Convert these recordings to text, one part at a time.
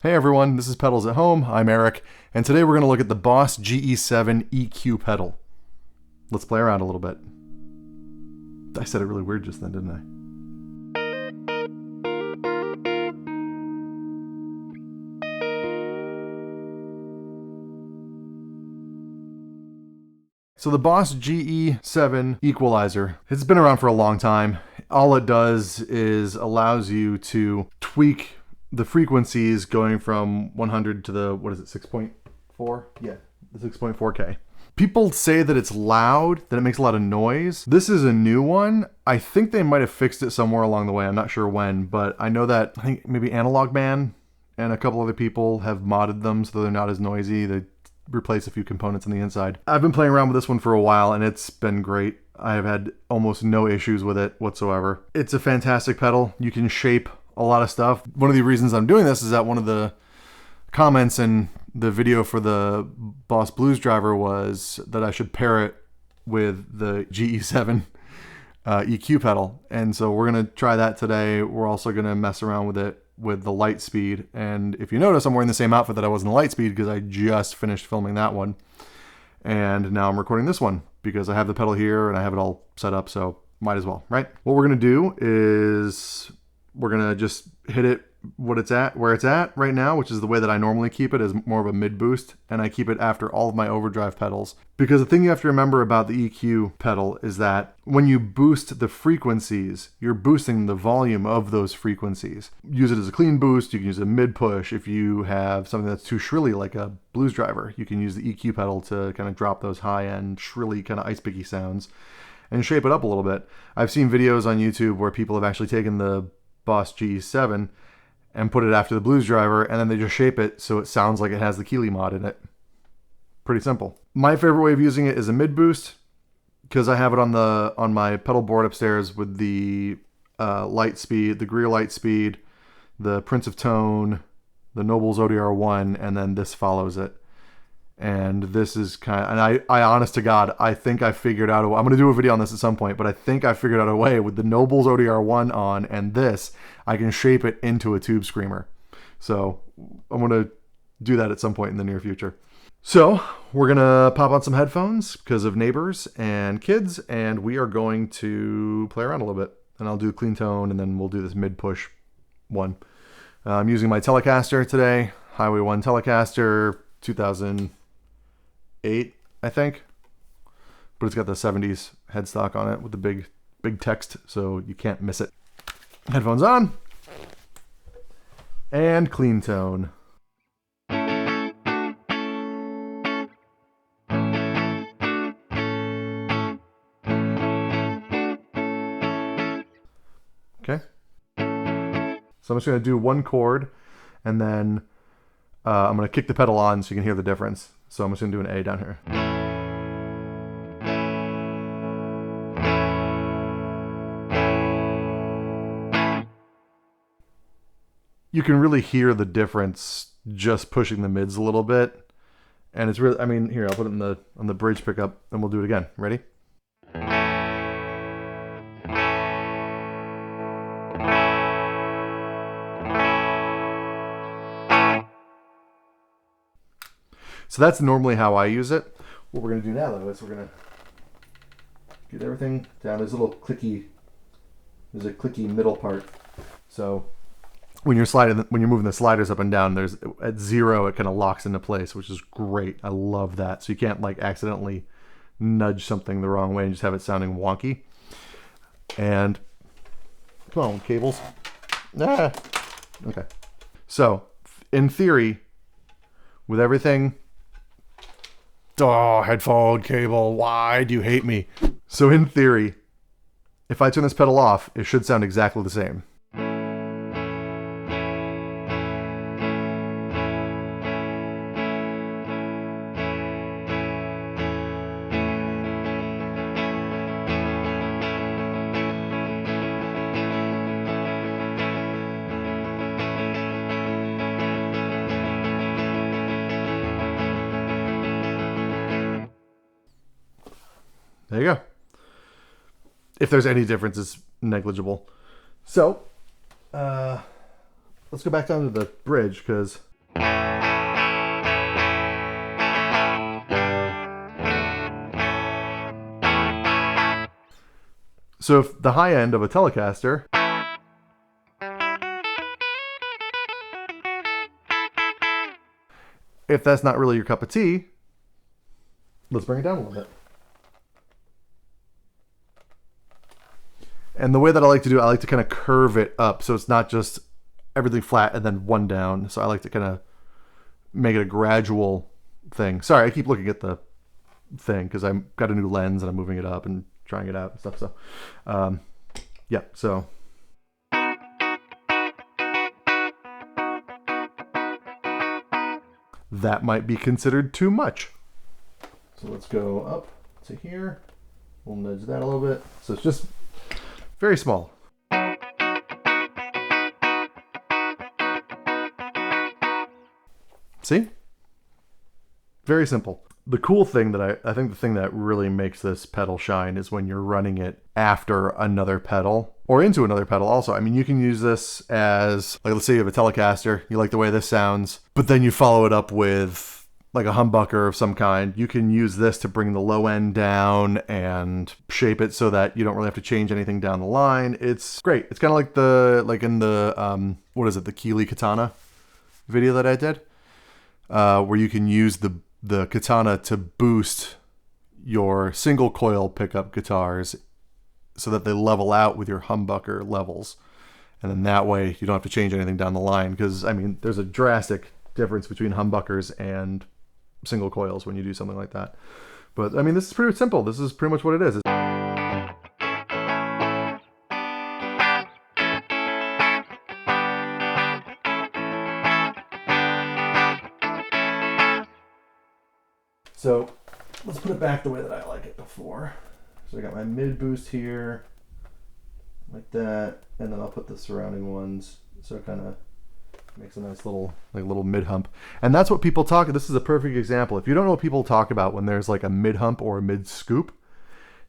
Hey everyone, this is Pedals at Home. I'm Eric, and today we're going to look at the Boss GE-7 EQ pedal. Let's play around a little bit. I said it really weird just then, didn't I? So the Boss GE-7 Equalizer, it's been around for a long time. All it does is allows you to tweak the frequencies going from 100 to the, 6.4? Yeah, the 6.4K. People say that it's loud, that it makes a lot of noise. This is a new one. I think they might have fixed it somewhere along the way. I'm not sure when, but I know that, I think maybe Analog Man and a couple other people have modded them so they're not as noisy. They replace a few components on the inside. I've been playing around with this one for a while and it's been great. I have had almost no issues with it whatsoever. It's a fantastic pedal. You can shape a lot of stuff. One of the reasons I'm doing this is that one of the comments in the video for the Boss Blues driver was that I should pair it with the GE-7 EQ pedal. And so we're going to try that today. We're also going to mess around with it with the light speed. And if you notice, I'm wearing the same outfit that I was in the light speed because I just finished filming that one. And now I'm recording this one because I have the pedal here and I have it all set up. So might as well, right? What we're going to do is we're going to just hit it where it's at right now, which is the way that I normally keep it, as more of a mid boost, and I keep it after all of my overdrive pedals. Because the thing you have to remember about the EQ pedal is that when you boost the frequencies, you're boosting the volume of those frequencies. Use it as a clean boost, you can use a mid push. If you have something that's too shrilly like a blues driver, you can use the EQ pedal to kind of drop those high end shrilly kind of ice picky sounds and shape it up a little bit. I've seen videos on YouTube where people have actually taken the Boss GE-7 and put it after the blues driver, and then they just shape it so it sounds like it has the Keeley mod in it. Pretty simple. My favorite way of using it is a mid boost, because I have it on my pedal board upstairs with the light speed, the Greer light speed, the Prince of Tone, the Nobels ODR1, and then this follows it. And this is kind of, and I honest to God, I think I figured out a way. I'm going to do a video on this at some point, but I think I figured out a way with the Nobels ODR1 on and this, I can shape it into a tube screamer. So I'm going to do that at some point in the near future. So we're going to pop on some headphones because of neighbors and kids, and we are going to play around a little bit. And I'll do clean tone, and then we'll do this mid push one. I'm using my Telecaster today, Highway 1 Telecaster, 2008, I think, but it's got the 70s headstock on it with the big text, so you can't miss it. Headphones on, and clean tone. Okay, so I'm just going to do one chord, and then I'm going to kick the pedal on so you can hear the difference. So I'm just going to do an A down here. You can really hear the difference just pushing the mids a little bit. And it's really, I mean, here, I'll put it on the bridge pickup and we'll do it again. Ready? So that's normally how I use it. What we're going to do now, though, is we're going to get everything down. There's a clicky middle part. So when you're moving the sliders up and down, there's at 0, it kind of locks into place, which is great. I love that. So you can't like accidentally nudge something the wrong way and just have it sounding wonky. And come on, cables. Ah. Okay. So in theory, with everything. Oh, headphone cable, why do you hate me? So in theory, if I turn this pedal off, it should sound exactly the same. There you go. If there's any difference, it's negligible. So, let's go back down to the bridge, because So if the high end of a Telecaster if that's not really your cup of tea, let's bring it down a little bit. And the way that I like to do it, I like to kind of curve it up so it's not just everything flat and then one down. So I like to kind of make it a gradual thing. Sorry, I keep looking at the thing because I've got a new lens and I'm moving it up and trying it out and stuff. So, yeah, so. That might be considered too much. So let's go up to here. We'll nudge that a little bit. So it's just very small. See? Very simple. The cool thing that I think the thing that really makes this pedal shine is when you're running it after another pedal or into another pedal also. I mean, you can use this as, like, let's say you have a Telecaster, you like the way this sounds, but then you follow it up with like a humbucker of some kind. You can use this to bring the low end down and shape it so that you don't really have to change anything down the line. It's great. It's kind of like in the, what is it? The Keeley Katana video that I did, where you can use the Katana to boost your single coil pickup guitars so that they level out with your humbucker levels. And then that way you don't have to change anything down the line. Because, I mean, there's a drastic difference between humbuckers and single coils when you do something like that. But, I mean, this is pretty simple. This is pretty much what it is. So let's put it back the way that I like it before. So I got my mid boost here, like that, and then I'll put the surrounding ones so it kind of makes a nice little mid hump. And that's what people talk. This is a perfect example. If you don't know what people talk about when there's like a mid hump or a mid scoop,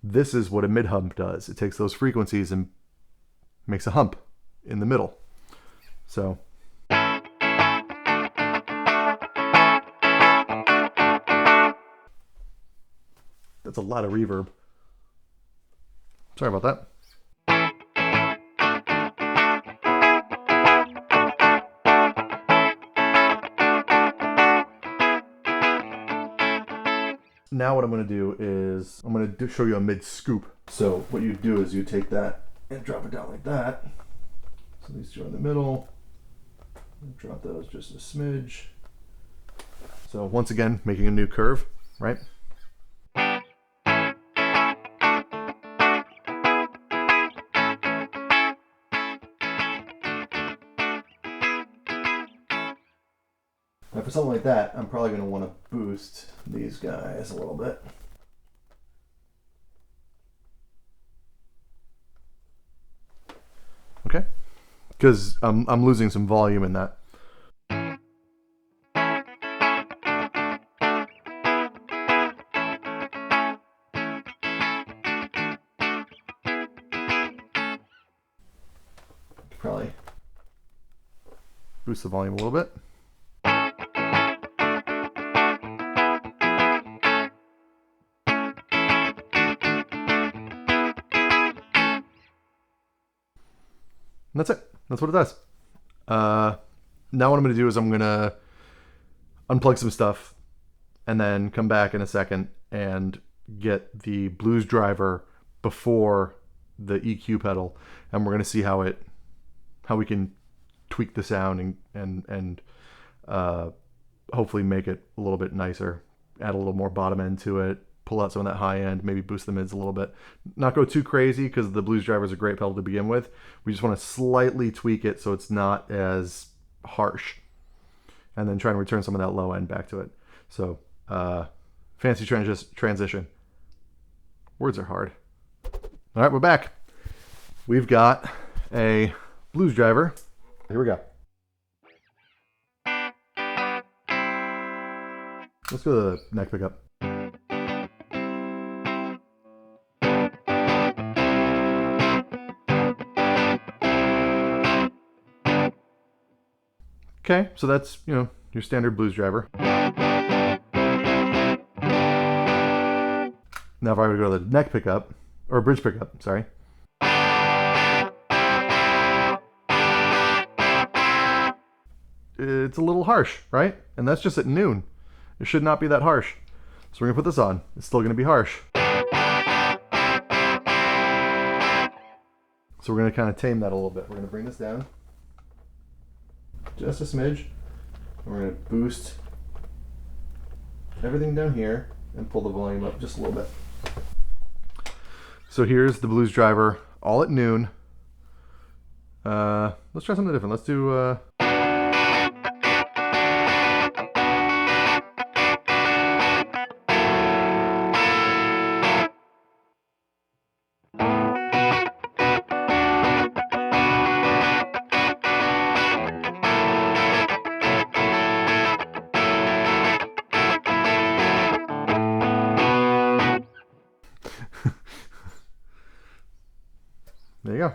this is what a mid hump does. It takes those frequencies and makes a hump in the middle. So. That's a lot of reverb. Sorry about that. Now what I'm going to do is I'm going to show you a mid scoop. So what you do is you take that and drop it down like that. So these two are in the middle. Drop those just a smidge. So once again, making a new curve, right? Now for something like that, I'm probably going to want to boost these guys a little bit. Okay? Because I'm losing some volume in that. Probably boost the volume a little bit. And that's it. That's what it does. Now what I'm going to do is I'm going to unplug some stuff and then come back in a second and get the blues driver before the EQ pedal, and we're going to see how we can tweak the sound and hopefully make it a little bit nicer, add a little more bottom end to it, pull out some of that high end, maybe boost the mids a little bit. Not go too crazy because the blues driver is a great pedal to begin with. We just want to slightly tweak it so it's not as harsh, and then try and return some of that low end back to it. So fancy transition. Words are hard. All right, we're back. We've got a blues driver. Here we go. Let's go to the neck pickup. Okay, so that's, your standard blues driver. Now if I were to go to the neck pickup, or bridge pickup, sorry. it's a little harsh, right? And that's just at noon. It should not be that harsh. So we're gonna put this on. It's still gonna be harsh. So we're gonna kind of tame that a little bit. We're gonna bring this down just a smidge. We're gonna boost everything down here and pull the volume up just a little bit. So here's the blues driver all at noon. Let's try something different. Let's do there you go.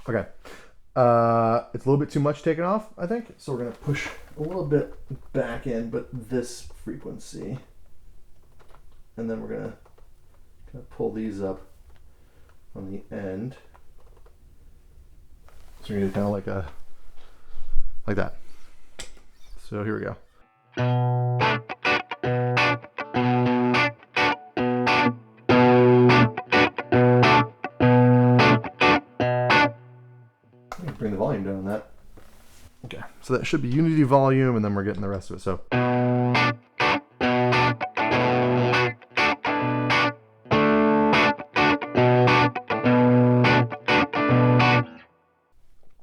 Okay. It's a little bit too much taken off, I think. So we're going to push a little bit back in, but this frequency. And then we're going to kind of pull these up on the end. So we're going to kind of like that. So here we go. Bring the volume down on that. Okay, so that should be unity volume, and then we're getting the rest of it. So.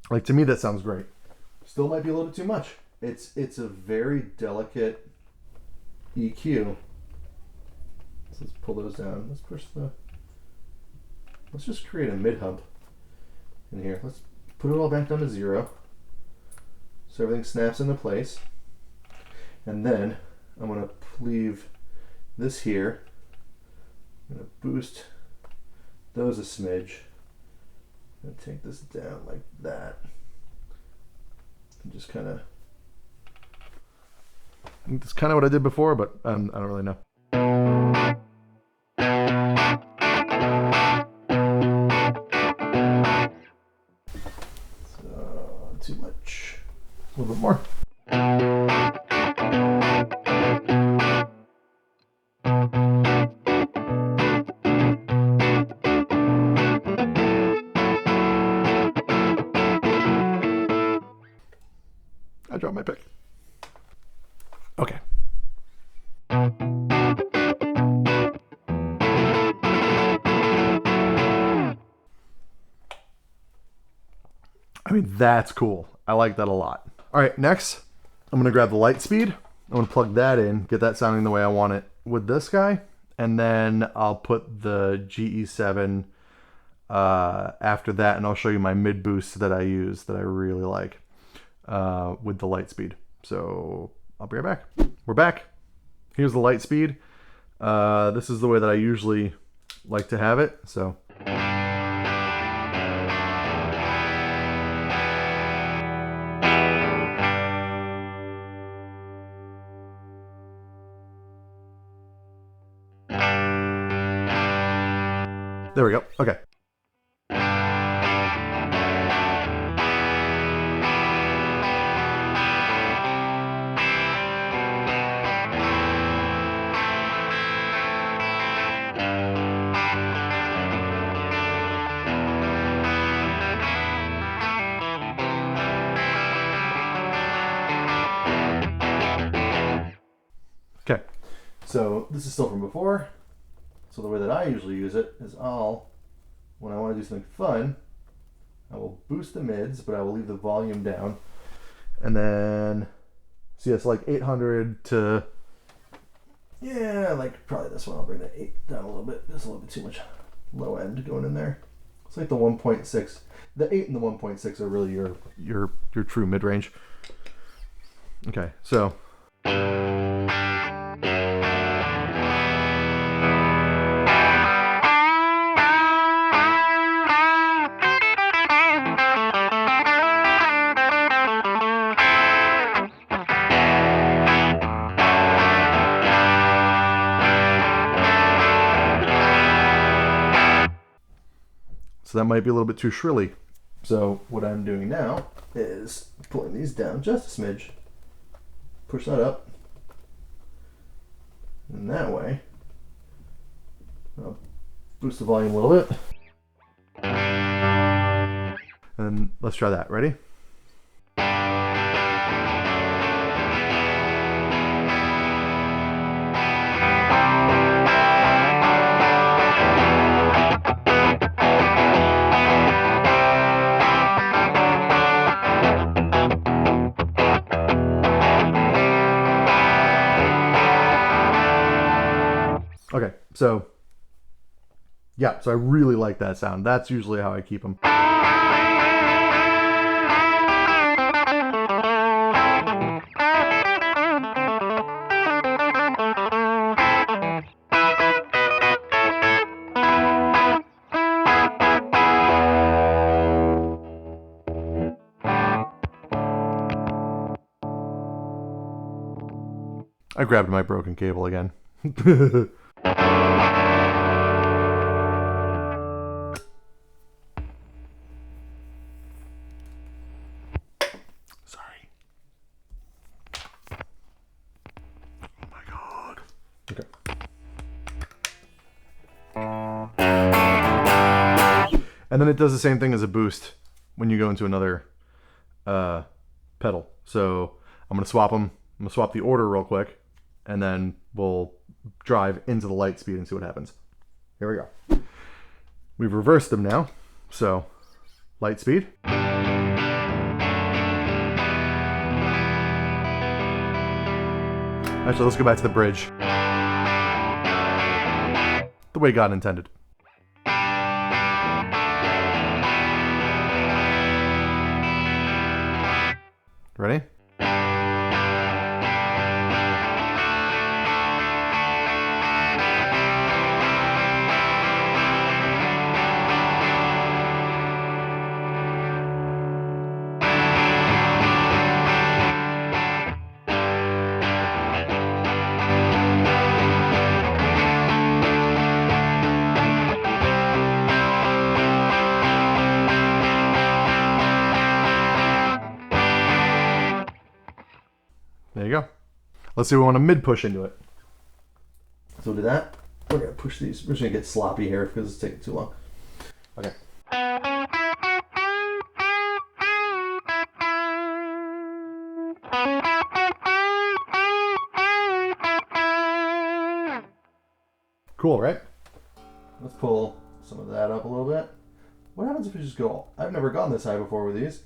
Like, to me, that sounds great. Still might be a little bit too much. It's a very delicate EQ. So let's pull those down. Let's just create a mid-hump in here. Let's put it all back down to 0. So everything snaps into place. And then I'm going to leave this here. I'm going to boost those a smidge. I'm going to take this down like that. And just kind of... It's kind of what I did before, but I don't really know. So, too much. A little bit more. I dropped my pick. Okay. I mean, that's cool. I like that a lot. All right, next, I'm gonna grab the light speed. I'm gonna plug that in, get that sounding the way I want it with this guy, and then I'll put the GE-7 after that, and I'll show you my mid boost that I use that I really like with the light speed. So I'll be right back. We're back. Here's the light speed. This is the way that I usually like to have it. So. There we go. Okay. Okay, so this is still from before. So the way that I usually use it is when I want to do something fun, I will boost the mids, but I will leave the volume down. And then, see, it's like 800 to, yeah, like probably this one. I'll bring that 8 down a little bit. There's a little bit too much low end going in there. It's like the 1.6. The 8 and the 1.6 are really your true mid-range. Okay, so. So that might be a little bit too shrilly. So what I'm doing now is pulling these down just a smidge. Push that up. And that way, I'll boost the volume a little bit. And let's try that. Ready? Okay, so yeah, so I really like that sound. That's usually how I keep them. I grabbed my broken cable again. Sorry. Oh my God. Okay. And then it does the same thing as a boost when you go into another pedal. So I'm going to swap them. I'm going to swap the order real quick, and then we'll drive into the light speed and see what happens. Here we go. We've reversed them now. So light speed. Actually, let's go back to the bridge. The way God intended. Ready? There you go. Let's see if we want to mid push into it. So we'll do that. We're going to push these. We're just going to get sloppy here because it's taking too long. Okay. Cool, right? Let's pull some of that up a little bit. What happens if we just go... I've never gone this high before with these.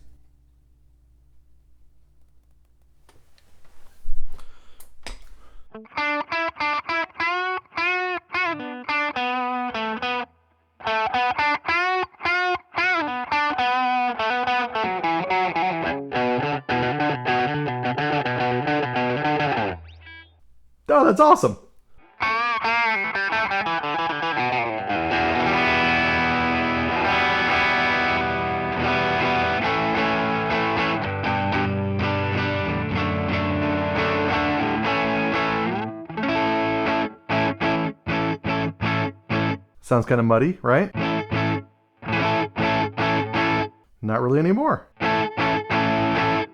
Oh, that's awesome. Sounds kind of muddy, right? Not really anymore. Let's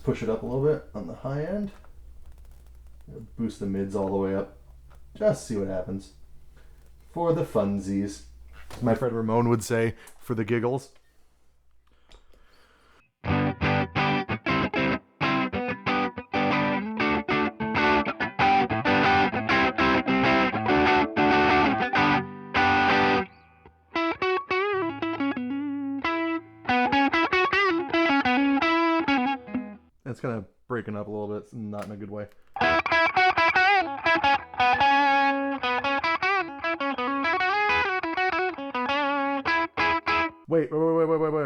push it up a little bit on the high end. Boost the mids all the way up. Just see what happens. For the funsies. As my friend Ramon would say, for the giggles. It's kind of breaking up a little bit, not in a good way. Wait,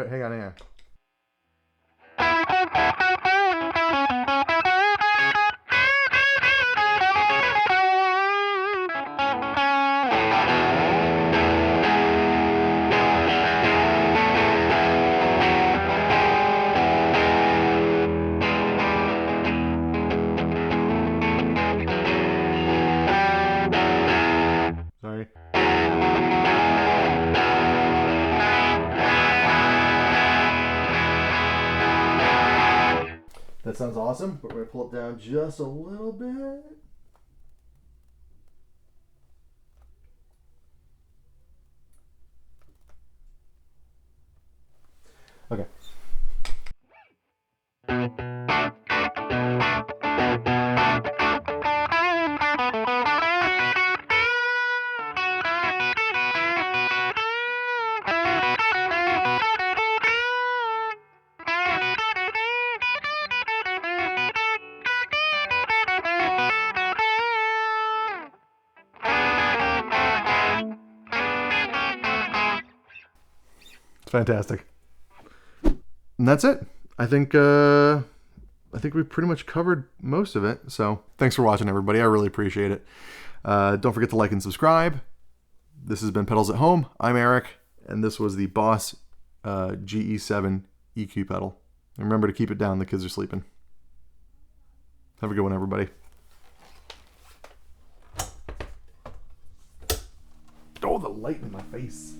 hang on. Sorry. sounds awesome, but we're going to pull it down just a little bit. Okay. It's fantastic. And that's it. I think we pretty much covered most of it. So thanks for watching, everybody. I really appreciate it. Don't forget to like and subscribe. This has been Pedals at Home. I'm Eric, and this was the Boss GE-7 EQ pedal. And remember to keep it down. The kids are sleeping. Have a good one, everybody. Oh, the light in my face.